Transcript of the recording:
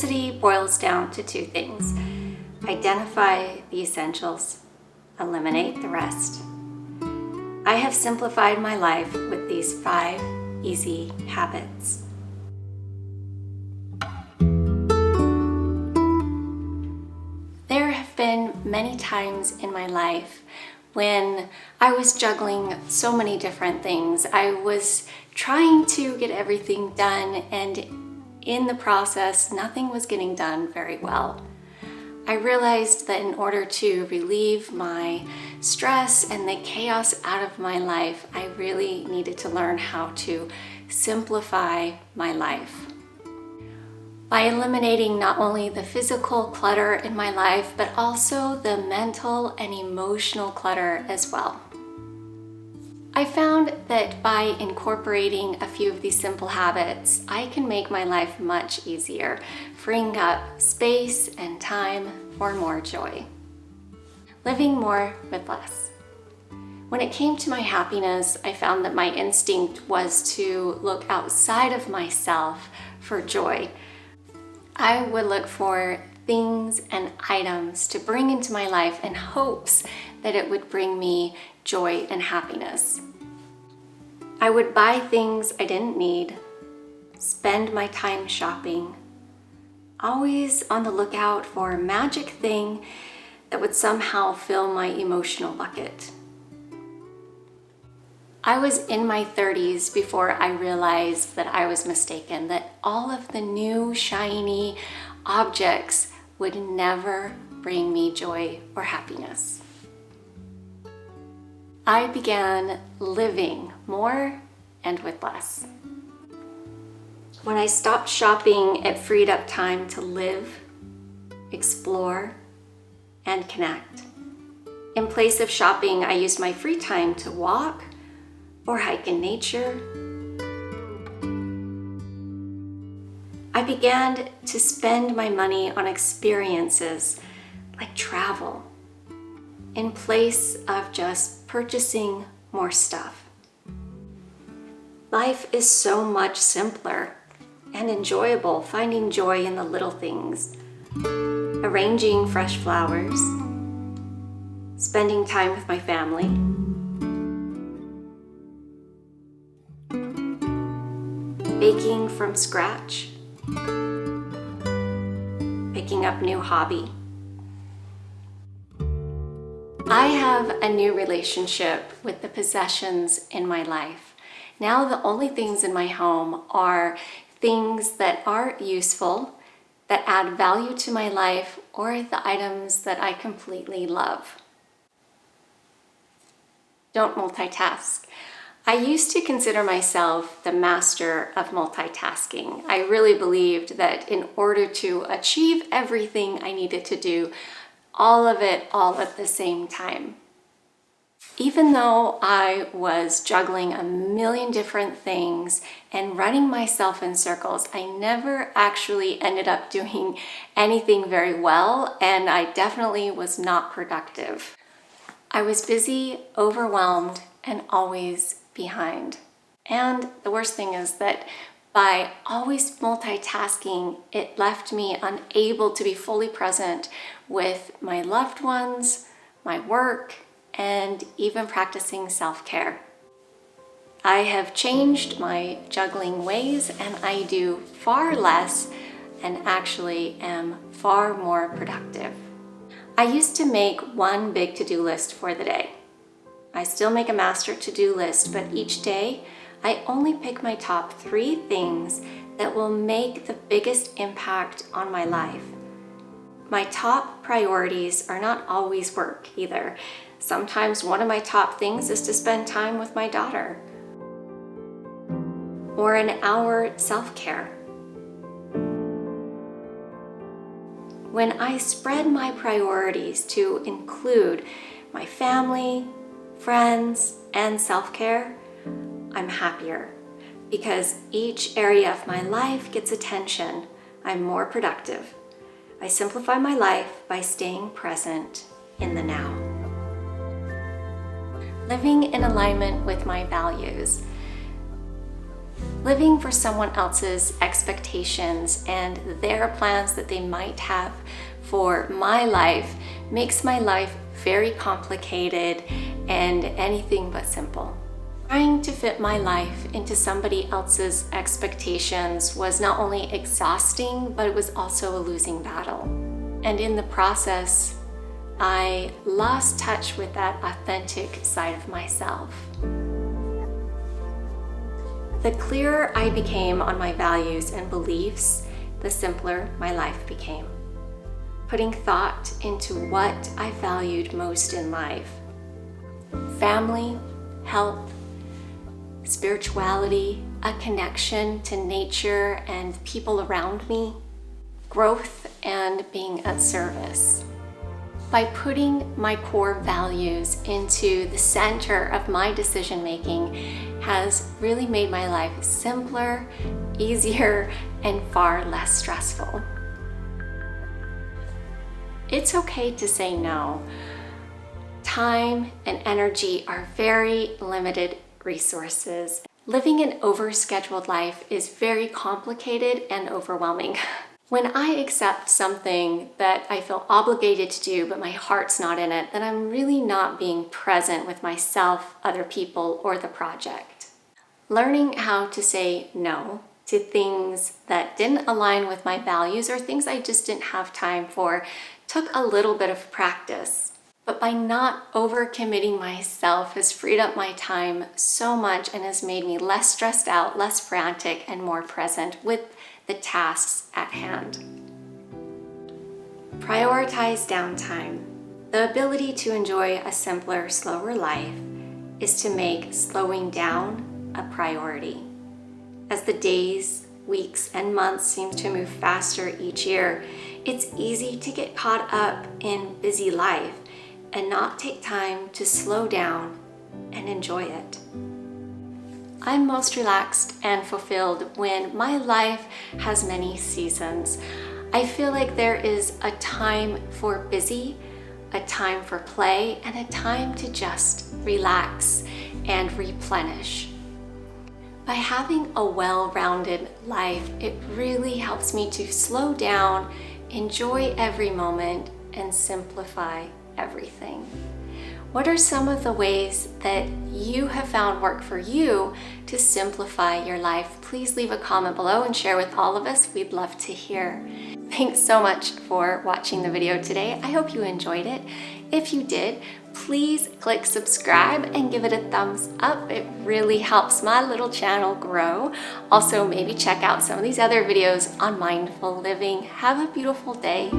Simplicity boils down to two things: identify the essentials, eliminate the rest. I have simplified my life with these 5 easy habits. There have been many times in my life when I was juggling so many different things. I was trying to get everything done, and in the process, nothing was getting done very well. I realized that in order to relieve my stress and the chaos out of my life, I really needed to learn how to simplify my life. By eliminating not only the physical clutter in my life, but also the mental and emotional clutter as well. I found that by incorporating a few of these simple habits, I can make my life much easier, freeing up space and time for more joy. Living more with less. When it came to my happiness, I found that my instinct was to look outside of myself for joy. I would look for things and items to bring into my life in hopes that it would bring me joy and happiness. I would buy things I didn't need, spend my time shopping, always on the lookout for a magic thing that would somehow fill my emotional bucket. I was in my 30s before I realized that I was mistaken, that all of the new shiny objects would never bring me joy or happiness. I began living more and with less. When I stopped shopping, it freed up time to live, explore, and connect. In place of shopping, I used my free time to walk or hike in nature. I began to spend my money on experiences like travel, in place of just purchasing more stuff. Life is so much simpler and enjoyable, finding joy in the little things. Arranging fresh flowers, spending time with my family, baking from scratch, picking up new hobby. I have a new relationship with the possessions in my life. Now the only things in my home are things that are useful, that add value to my life, or the items that I completely love. Don't multitask. I used to consider myself the master of multitasking. I really believed that in order to achieve everything I needed to do, all of it all at the same time. Even though I was juggling a million different things and running myself in circles, I never actually ended up doing anything very well, and I definitely was not productive. I was busy, overwhelmed, and always behind. And the worst thing is that by always multitasking, it left me unable to be fully present with my loved ones, my work, and even practicing self-care. I have changed my juggling ways, and I do far less and actually am far more productive. I used to make one big to-do list for the day. I still make a master to-do list, but each day I only pick my top 3 things that will make the biggest impact on my life. My top priorities are not always work either. Sometimes one of my top things is to spend time with my daughter, or an hour self-care. When I spread my priorities to include my family, friends, and self-care, I'm happier because each area of my life gets attention. I'm more productive. I simplify my life by staying present in the now. Living in alignment with my values. Living for someone else's expectations and their plans that they might have for my life makes my life very complicated and anything but simple. Trying to fit my life into somebody else's expectations was not only exhausting, but it was also a losing battle. And in the process, I lost touch with that authentic side of myself. The clearer I became on my values and beliefs, the simpler my life became. Putting thought into what I valued most in life: family, health, spirituality, a connection to nature and people around me, growth, and being of service. By putting my core values into the center of my decision making has really made my life simpler, easier, and far less stressful. It's okay to say no. Time and energy are very limited resources. Living an overscheduled life is very complicated and overwhelming. When I accept something that I feel obligated to do, but my heart's not in it, then I'm really not being present with myself, other people, or the project. Learning how to say no to things that didn't align with my values or things I just didn't have time for took a little bit of practice. But by not overcommitting myself has freed up my time so much and has made me less stressed out, less frantic, and more present with the tasks at hand. Prioritize downtime. The ability to enjoy a simpler, slower life is to make slowing down a priority. As the days, weeks, and months seem to move faster each year, it's easy to get caught up in busy life and not take time to slow down and enjoy it. I'm most relaxed and fulfilled when my life has many seasons. I feel like there is a time for busy, a time for play, and a time to just relax and replenish. By having a well-rounded life, it really helps me to slow down, enjoy every moment, and simplify everything. What are some of the ways that you have found work for you to simplify your life? Please leave a comment below and share with all of us. We'd love to hear. Thanks so much for watching the video today. I hope you enjoyed it. If you did, please click subscribe and give it a thumbs up. It really helps my little channel grow. Also, maybe check out some of these other videos on mindful living. Have a beautiful day.